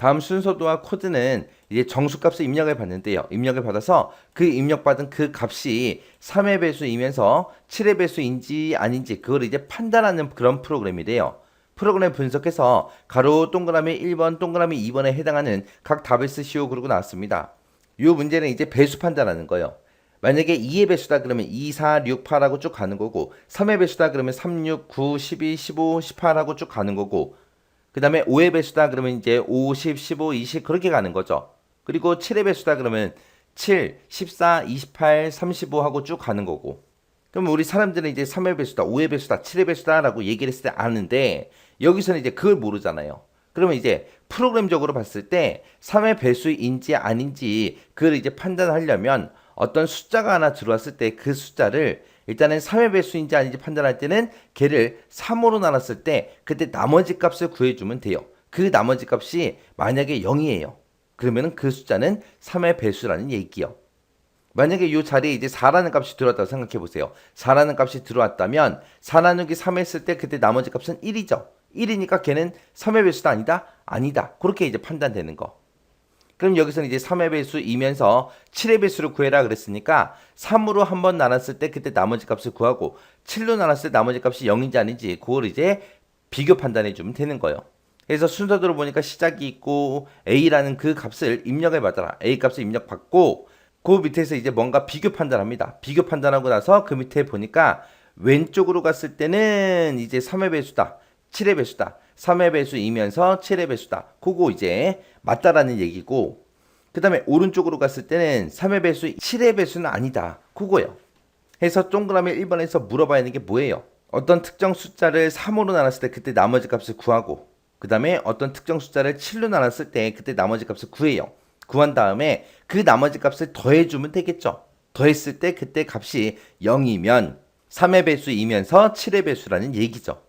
다음 순서도와 코드는 이제 정수값을 입력을 받는데요. 입력을 받아서 그 입력받은 그 값이 3의 배수이면서 7의 배수인지 아닌지 그걸 이제 판단하는 그런 프로그램이래요. 프로그램 분석해서 가로 동그라미 1번 동그라미 2번에 해당하는 각 답을 쓰시오 그러고 나왔습니다. 이 문제는 이제 배수 판단하는 거예요. 만약에 2의 배수다 그러면 2, 4, 6, 8하고 쭉 가는 거고 3의 배수다 그러면 3, 6, 9, 12, 15, 18하고 쭉 가는 거고 그 다음에 5의 배수다 그러면 이제 5, 10, 15, 20 그렇게 가는 거죠. 그리고 7의 배수다 그러면 7, 14, 28, 35 하고 쭉 가는 거고. 그럼 우리 사람들은 이제 3의 배수다, 5의 배수다, 7의 배수다 라고 얘기를 했을 때 아는데 여기서는 이제 그걸 모르잖아요. 그러면 이제 프로그램적으로 봤을 때 3의 배수인지 아닌지 그걸 이제 판단하려면 어떤 숫자가 하나 들어왔을 때 그 숫자를 일단은 3의 배수인지 아닌지 판단할 때는 걔를 3으로 나눴을 때 그때 나머지 값을 구해주면 돼요. 그 나머지 값이 만약에 0이에요. 그러면 그 숫자는 3의 배수라는 얘기요. 만약에 이 자리에 이제 4라는 값이 들어왔다고 생각해 보세요. 4라는 값이 들어왔다면 4 나누기 3 했을 때 그때 나머지 값은 1이죠. 1이니까 걔는 3의 배수다 아니다? 아니다. 그렇게 이제 판단되는 거. 그럼 여기서는 이제 3의 배수이면서 7의 배수를 구해라 그랬으니까 3으로 한번 나눴을 때 그때 나머지 값을 구하고 7로 나눴을 때 나머지 값이 0인지 아닌지 그걸 이제 비교 판단해 주면 되는 거예요. 그래서 순서대로 보니까 시작이 있고 A라는 그 값을 입력해 받아라. A 값을 입력받고 그 밑에서 이제 뭔가 비교 판단합니다. 비교 판단하고 나서 그 밑에 보니까 왼쪽으로 갔을 때는 이제 3의 배수다. 7의 배수다. 3의 배수이면서 7의 배수다. 그거 이제 맞다라는 얘기고 그 다음에 오른쪽으로 갔을 때는 3의 배수, 7의 배수는 아니다. 그거예요. 해서 동그라미 1번에서 물어봐야 하는 게 뭐예요? 어떤 특정 숫자를 3으로 나눴을 때 그때 나머지 값을 구하고 그 다음에 어떤 특정 숫자를 7로 나눴을 때 그때 나머지 값을 구해요. 구한 다음에 그 나머지 값을 더해주면 되겠죠. 더했을 때 그때 값이 0이면 3의 배수이면서 7의 배수라는 얘기죠.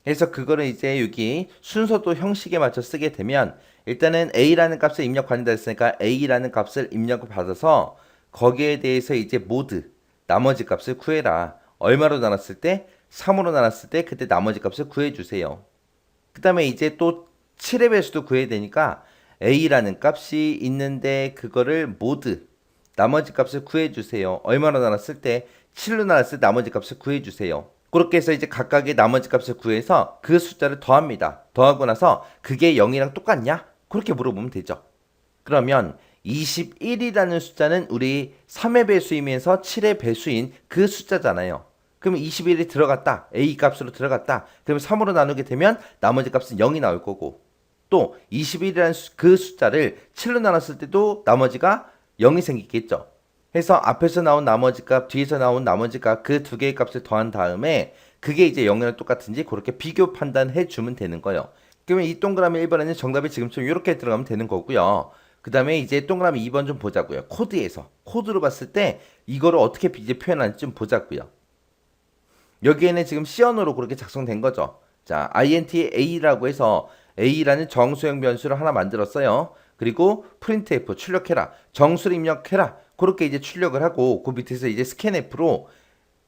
그래서 그거를 이제 여기 순서도 형식에 맞춰 쓰게 되면 일단은 A라는 값을 입력받는다 했으니까 A라는 값을 입력을 받아서 거기에 대해서 이제 모드 나머지 값을 구해라. 얼마로 나눴을 때? 3으로 나눴을 때 그때 나머지 값을 구해주세요. 그 다음에 이제 또 7의 배수도 구해야 되니까 A라는 값이 있는데 그거를 모드 나머지 값을 구해주세요. 얼마로 나눴을 때? 7로 나눴을 때 나머지 값을 구해주세요. 그렇게 해서 이제 각각의 나머지 값을 구해서 그 숫자를 더합니다. 더하고 나서 그게 0이랑 똑같냐? 그렇게 물어보면 되죠. 그러면 21이라는 숫자는 우리 3의 배수이면서 7의 배수인 그 숫자잖아요. 그럼 21이 들어갔다. A 값으로 들어갔다. 그럼 3으로 나누게 되면 나머지 값은 0이 나올 거고 또 21이라는 그 숫자를 7로 나눴을 때도 나머지가 0이 생기겠죠. 해서 앞에서 나온 나머지 값, 뒤에서 나온 나머지 값 그 두 개의 값을 더한 다음에 그게 이제 0이랑 똑같은지 그렇게 비교 판단해 주면 되는 거예요. 그러면 이 동그라미 1번에는 정답이 지금처럼 이렇게 들어가면 되는 거고요. 그 다음에 이제 동그라미 2번 좀 보자고요. 코드에서. 코드로 봤을 때 이거를 어떻게 이제 표현하는지 좀 보자고요. 여기에는 지금 C언어로 그렇게 작성된 거죠. 자, intA라고 해서 A라는 정수형 변수를 하나 만들었어요. 그리고 printf 출력해라. 정수를 입력해라. 그렇게 이제 출력을 하고 그 밑에서 이제 scanf로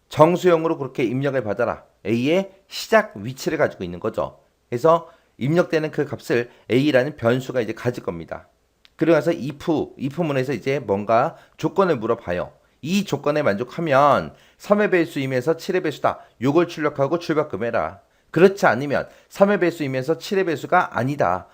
정수형으로 그렇게 입력을 받아라. A의 시작 위치를 가지고 있는 거죠. 그래서 입력되는 그 값을 A라는 변수가 이제 가질 겁니다. 그리고 나서 if문에서 이제 뭔가 조건을 물어봐요. 이 조건에 만족하면 3의 배수이면서 7의 배수다. 요걸 출력하고 출력금해라. 그렇지 않으면 3의 배수이면서 7의 배수가 아니다.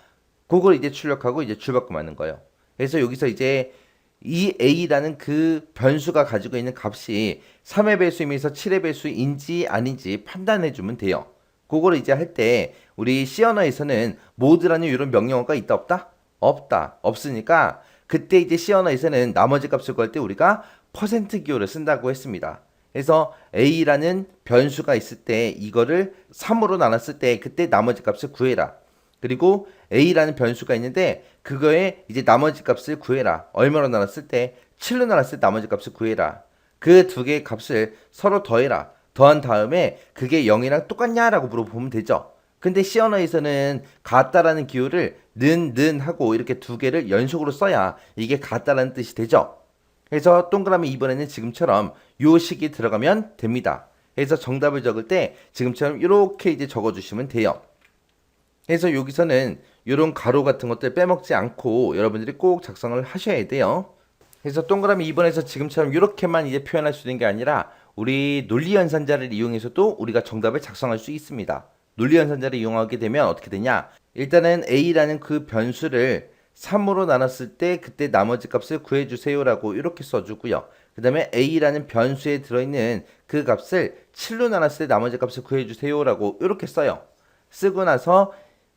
그걸 이제 출력하고 이제 출력금하는 거예요. 그래서 여기서 이제 이 A라는 그 변수가 가지고 있는 값이 3의 배수이면서 7의 배수인지 아닌지 판단해 주면 돼요. 그걸 이제 할 때 우리 C 언어에서는 모드라는 이런 명령어가 있다 없다? 없다. 없으니까 그때 이제 C 언어에서는 나머지 값을 구할 때 우리가 퍼센트 기호를 쓴다고 했습니다. 그래서 A라는 변수가 있을 때 이거를 3으로 나눴을 때 그때 나머지 값을 구해라. 그리고 A라는 변수가 있는데 그거에 이제 나머지 값을 구해라. 얼마로 나눴을 때 7로 나눴을 때 나머지 값을 구해라. 그 두 개의 값을 서로 더해라. 더한 다음에 그게 0이랑 똑같냐라고 물어보면 되죠. 근데 C 언어에서는 같다라는 기호를 는 하고 이렇게 두 개를 연속으로 써야 이게 같다라는 뜻이 되죠. 그래서 동그라미 2번에는 지금처럼 요 식이 들어가면 됩니다. 그래서 정답을 적을 때 지금처럼 이렇게 이제 적어주시면 돼요. 그래서 여기서는 이런 가로 같은 것들 빼먹지 않고 여러분들이 꼭 작성을 하셔야 돼요. 그래서 동그라미 2번에서 지금처럼 이렇게만 이제 표현할 수 있는 게 아니라 우리 논리연산자를 이용해서도 우리가 정답을 작성할 수 있습니다. 논리연산자를 이용하게 되면 어떻게 되냐? 일단은 a라는 그 변수를 3으로 나눴을 때 그때 나머지 값을 구해주세요라고 이렇게 써주고요. 그 다음에 a라는 변수에 들어있는 그 값을 7로 나눴을 때 나머지 값을 구해주세요라고 이렇게 써요. 쓰고 나서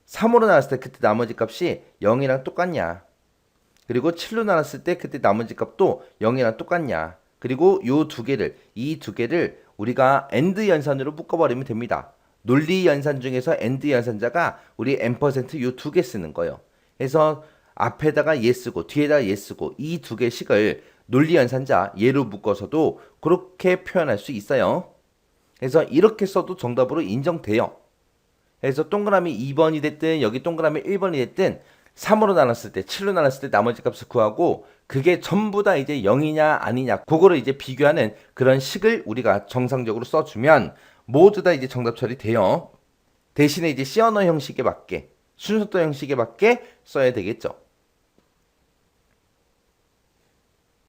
3으로 나눴을 때 그때 나머지 값이 0이랑 똑같냐? 그리고 7로 나눴을 때 그때 나머지 값도 0이랑 똑같냐? 그리고 이 두 개를 우리가 AND 연산으로 묶어버리면 됩니다. 논리 연산 중에서 AND 연산자가 우리 n% 요 두 개 쓰는 거예요. 그래서 앞에다가 얘 쓰고 뒤에다가 얘 쓰고 이 두 개씩을 논리 연산자 얘로 묶어서도 그렇게 표현할 수 있어요. 그래서 이렇게 써도 정답으로 인정돼요. 그래서 동그라미 2번이 됐든 여기 동그라미 1번이 됐든 3으로 나눴을 때 7로 나눴을 때 나머지 값을 구하고 그게 전부 다 이제 0이냐 아니냐 그거를 이제 비교하는 그런 식을 우리가 정상적으로 써주면 모두 다 이제 정답 처리돼요. 대신에 이제 C 언어 형식에 맞게 순서도 형식에 맞게 써야 되겠죠.